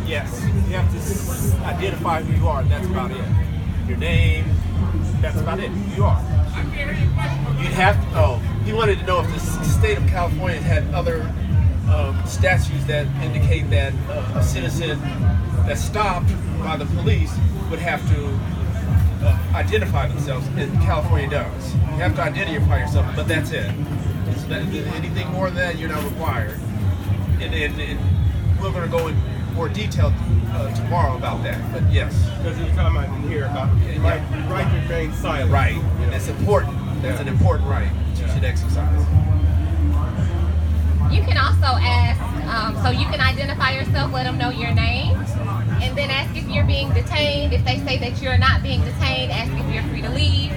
Yes, you have to identify who you are, and that's about it. Your name, that's about it. Who you are. You'd have to, oh, he wanted to know if the state of California had other statutes that indicate that a citizen that's stopped by the police would have to identify themselves, and California does. You have to identify yourself, but that's it. Anything more than that, you're not required. And we're going to go in more detail tomorrow about that, but yes. Because you're talking about in here about right to remain silent. Right, and it's important. That's an important right you should exercise. You can also ask, so you can identify yourself, let them know your name, and then ask if you're being detained. If they say that you're not being detained, ask if you're free to leave.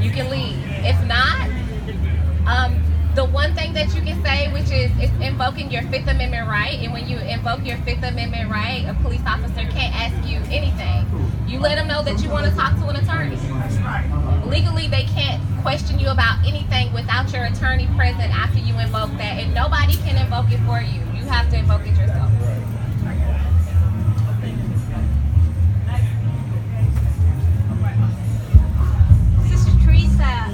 You can leave. If not, the one thing that you can say, which is it's invoking your Fifth Amendment right, and when you invoke your Fifth Amendment right, a police officer can't ask you anything. You let them know that you want to talk to an attorney. Legally, they can't question you about anything without your attorney present after you invoke that, and nobody can invoke it for you. You have to invoke it yourself. Sister Teresa,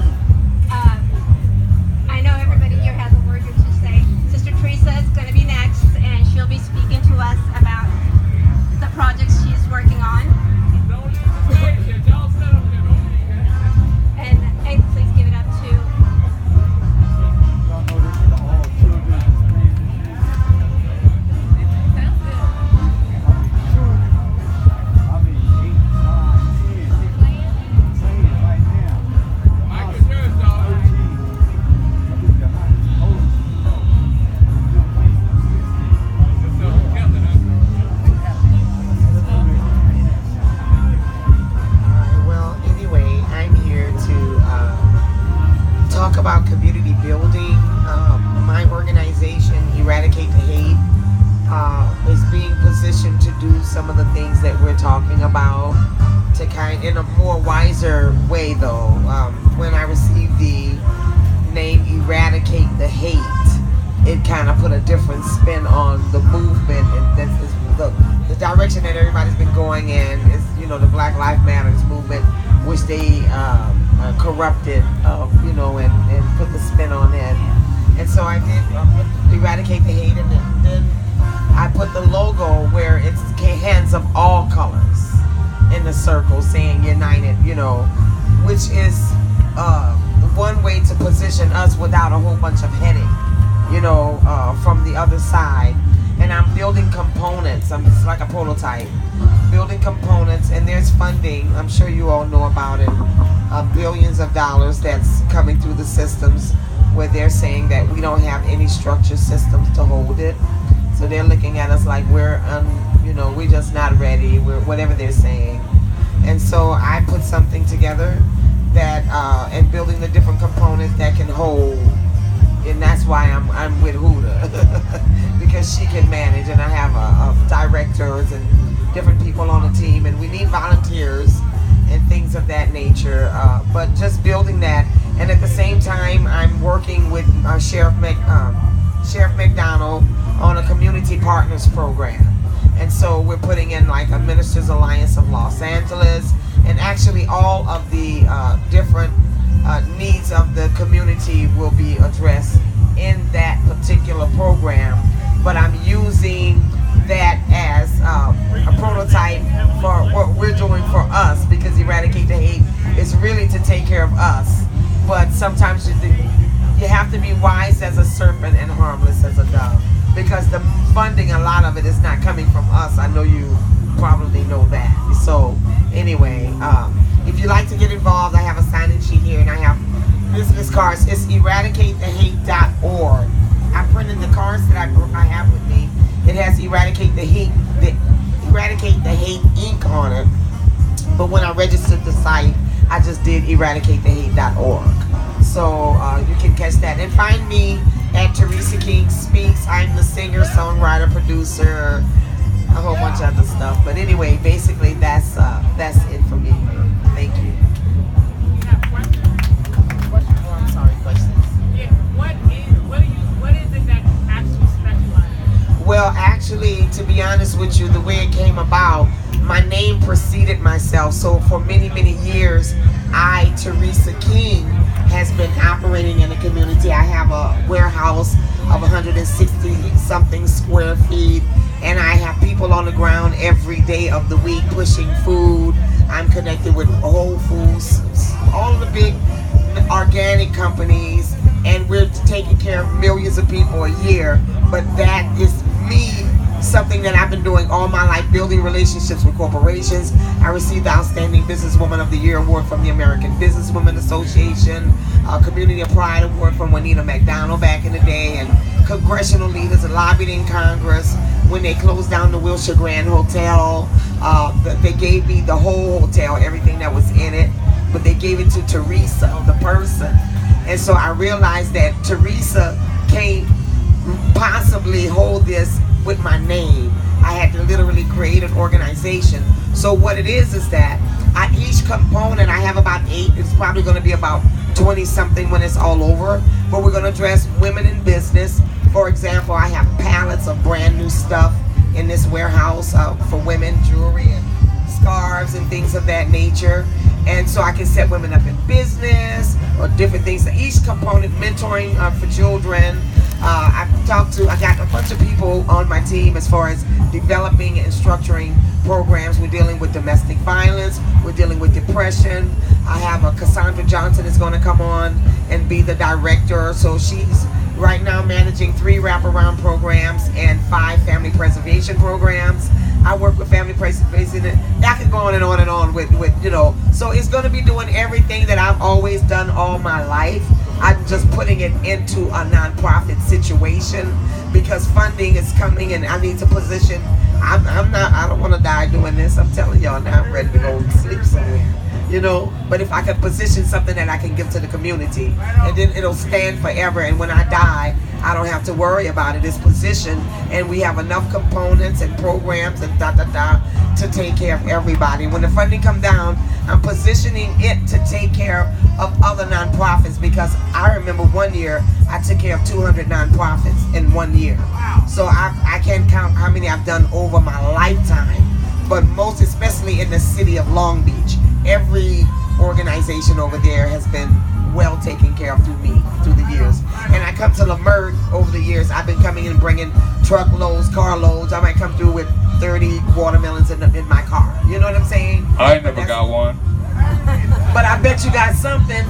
I know everybody here has a word or two to say. Sister Teresa is going to be next, and she'll be speaking to us about the projects she's working on. And please give it up to about community building. My organization, Eradicate the Hate, is being positioned to do some of the things that we're talking about, to kind in a more wiser way though. When I received the name Eradicate the Hate, it kind of put a different spin on the movement, and this is the direction that everybody's been going in is, the Black Lives Matters movement, which they corrupted, and put the spin on it. And so I did Eradicate the Hate, and then I put the logo where it's hands of all colors in the circle saying united, which is one way to position us without a whole bunch of headache, from the other side. And I'm building components. It's like a prototype. Building components, and there's funding. I'm sure you all know about it. Billions of dollars that's coming through the systems where they're saying that we don't have any structured systems to hold it. So they're looking at us like we're just not ready. We're whatever they're saying. And so I put something together that and building the different components that can hold. And that's why I'm with Huda because she can manage, and I have directors and different people on the team, and we need volunteers and things of that nature. But just building that, and at the same time, I'm working with Sheriff McDonald on a community partners program, and so we're putting in like a Ministers Alliance of Los Angeles, and actually all of the different needs of the community will be addressed in that particular program. But I'm using that as a prototype for what we're doing for us, because Eradicate the Hate is really to take care of us. But sometimes you have to be wise as a serpent and harmless as a dove, because the funding, a lot of it is not coming from us. I know you probably know that. So anyway, if you'd like to get involved, I have a sign-in sheet here, and I have business cards. It's eradicatetehate.org. I printed the cards that I have with me. It has Eradicate the Hate Inc. on it. But when I registered the site, I just did eradicatetehate.org. So you can catch that. And find me at Teresa King Speaks. I'm the singer, songwriter, producer, a whole bunch of other stuff. But anyway, basically that's it for me. Thank you. Well, actually, to be honest with you, the way it came about, my name preceded myself. So for many, many years, Teresa King, has been operating in the community. I have a warehouse of 160 something square feet, and I have people on the ground every day of the week pushing food. I'm connected with Whole Foods, all of the big organic companies, and we're taking care of millions of people a year. But that is me, something that I've been doing all my life, building relationships with corporations. I received the Outstanding Businesswoman of the Year award from the American Businesswomen Association, Community of Pride award from Juanita McDonald back in the day, and congressional leaders lobbied in Congress when they closed down the Wilshire Grand Hotel. They gave me the whole hotel, everything that was in it, but they gave it to Teresa, the person. And so I realized that Teresa can't possibly hold this with my name. I had to literally create an organization. So what it is that each component, I have about 8. It's probably going to be about 20 something when it's all over. But we're going to address women in business. For example, I have pallets of brand new stuff in this warehouse for women, jewelry and scarves and things of that nature. And so I can set women up in business or different things. Each component, mentoring for children. I got a bunch of people on my team as far as developing and structuring programs. We're dealing with domestic violence. We're dealing with depression. I have a Cassandra Johnson is going to come on and be the director. So she's right now managing 3 wraparound programs and 5 family preservation programs. I work with family preservation. I can go on and on and on with you know. So it's going to be doing everything that I've always done all my life. I'm just putting it into a nonprofit situation because funding is coming and I need to position. I don't want to die doing this. I'm telling y'all now, I'm ready to go sleep somewhere. You know, but if I could position something that I can give to the community, and then it'll stand forever, and when I die, I don't have to worry about it. It's positioned, and we have enough components and programs and to take care of everybody. When the funding comes down, I'm positioning it to take care of other nonprofits, because I remember one year I took care of 200 nonprofits in 1 year. So I can't count how many I've done over my lifetime, but most especially in the city of Long Beach. Every organization over there has been well taken care of through me, through the years. And I come to Leimert over the years. I've been coming and bringing truckloads, carloads. I might come through with 30 watermelons in my car. You know what I'm saying? I never got one. But I bet you got something.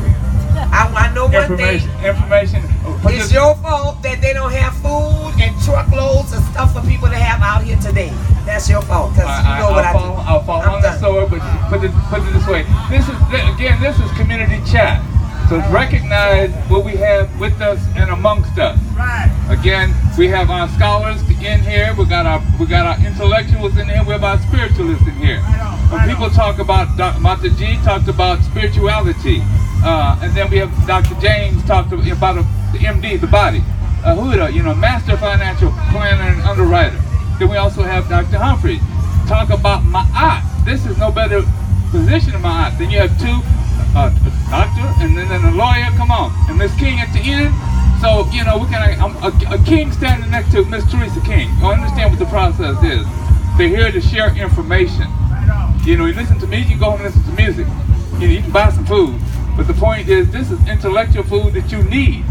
I know one thing. Information. It's your fault that they don't have food and truckloads of stuff for people to have out here today. That's your fault, because you know what I do. I'll fall on the sword, but put it this way. This is community chat. So recognize what we have with us and amongst us. Right. Again, we have our scholars in here. We got our intellectuals in here. We have our spiritualists in here. When people talk about, Dr. G talked about spirituality, and then we have Dr. James talked about the MD, the body, Huda, master financial planner and underwriter. Then we also have Dr. Humphrey talk about Ma'at. This is no better position in Ma'at. Then you have 2. A doctor and then a lawyer, come on, and Miss King at the end. So a king standing next to Miss Teresa King. You understand what the process is. They're here to share information. You listen to music, you go home and listen to music. You can buy some food, but the point is, this is intellectual food that you need.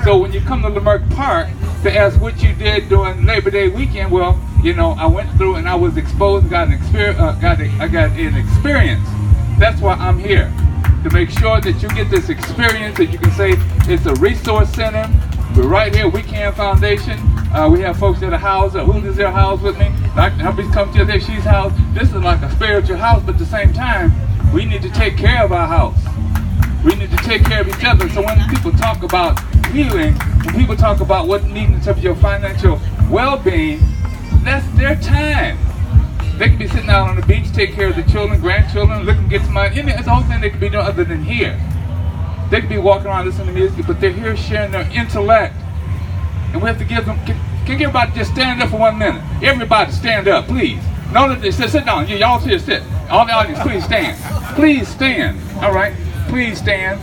So when you come to Leimert Park to ask what you did during Labor Day weekend, well, I went through and I was exposed, got an experience. That's why I'm here, to make sure that you get this experience, that you can say it's a resource center. We're right here, We Can Foundation. We have folks that are housed. Who is their house with me? Dr. Humphrey's come to there, she's housed. This is like a spiritual house, but at the same time, we need to take care of our house. We need to take care of each other. So when people talk about healing, when people talk about what needs in terms of your financial well-being, that's their time. They could be sitting out on the beach, take care of the children, grandchildren, looking to get some money. It's the whole thing they could be doing other than here. They could be walking around listening to music, but they're here sharing their intellect. And we have to give them, can everybody just stand up for 1 minute? Everybody stand up, please. No, sit down. Y'all here, sit. All the audience, please stand. Please stand. All right, please stand.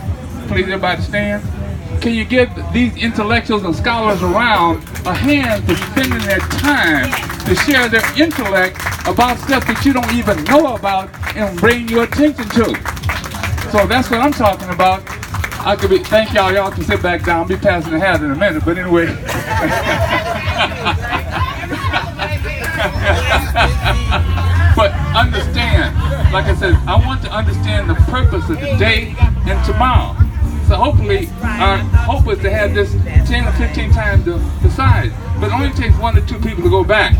Please, everybody stand. can you give these intellectuals and scholars around a hand for spending their time to share their intellect about stuff that you don't even know about and bring your attention to? So that's what I'm talking about. I could be, thank y'all. Y'all can sit back down. I'll be passing the hat in a minute, but anyway. But understand, like I said, I want to understand the purpose of the day and tomorrow. So hopefully, our hope is to have this 10 or 15 times the size. But it only takes 1 or 2 people to go back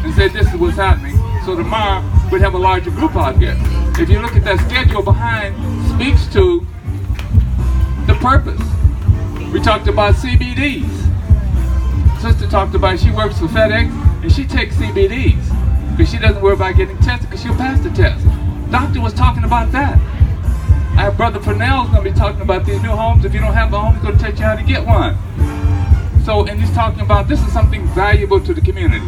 and say this is what's happening. So tomorrow, we'd have a larger group out here. If you look at that schedule behind, speaks to the purpose. We talked about CBDs. Sister talked about, she works for FedEx and she takes CBDs because she doesn't worry about getting tested because she'll pass the test. Doctor was talking about that. Our brother Purnell's going to be talking about these new homes. If you don't have a home, he's going to teach you how to get one. So, and he's talking about this is something valuable to the community.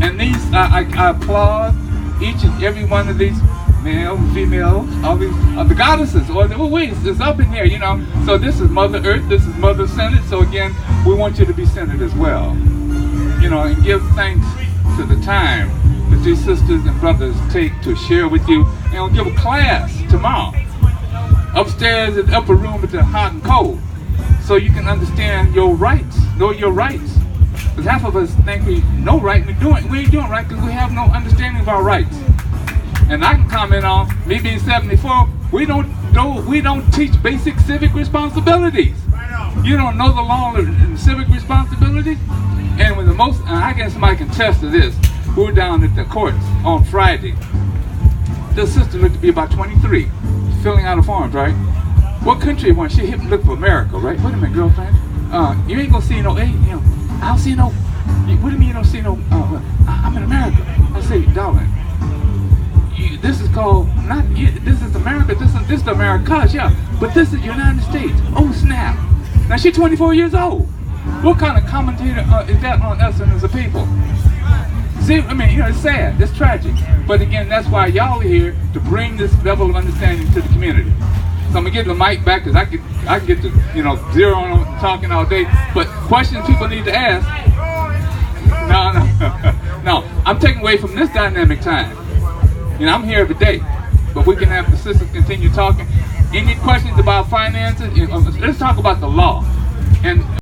And these, I applaud each and every one of these male, female, all these the goddesses, or the it's up in here, you know. So this is Mother Earth, this is Mother Centered. So again, we want you to be centered as well, you know, and give thanks to the time that these sisters and brothers take to share with you. And we'll give a class tomorrow upstairs in the upper room at the hot and cold, so you can understand your rights, know your rights. Because half of us think we know right, we ain't doing right because we have no understanding of our rights. And I can comment on me being 74. We don't teach basic civic responsibilities. You don't know the law and civic responsibilities. And with the most, I guess somebody can attest to this. We were down at the courts on Friday. This sister looked to be about 23, filling out a form, right? What country was she? Hit look for America, right? Wait a minute, girlfriend. You ain't gonna see no aid, you know. I don't see no. What do you mean you don't see no? I'm in America. I say, darling. This is called not. This is America. This is the Americas, yeah. But this is United States. Oh snap! Now she's 24 years old. What kind of commentator is that on us and as a people? See, I mean, you know, it's sad. It's tragic. But again, that's why y'all are here to bring this level of understanding to the community. So I'm gonna give the mic back because I can get to, you know, zero on talking all day. But questions people need to ask. No. I'm taking away from this dynamic time. You know, I'm here every day, but we can have the sisters continue talking. Any questions about finances? Let's talk about the law. And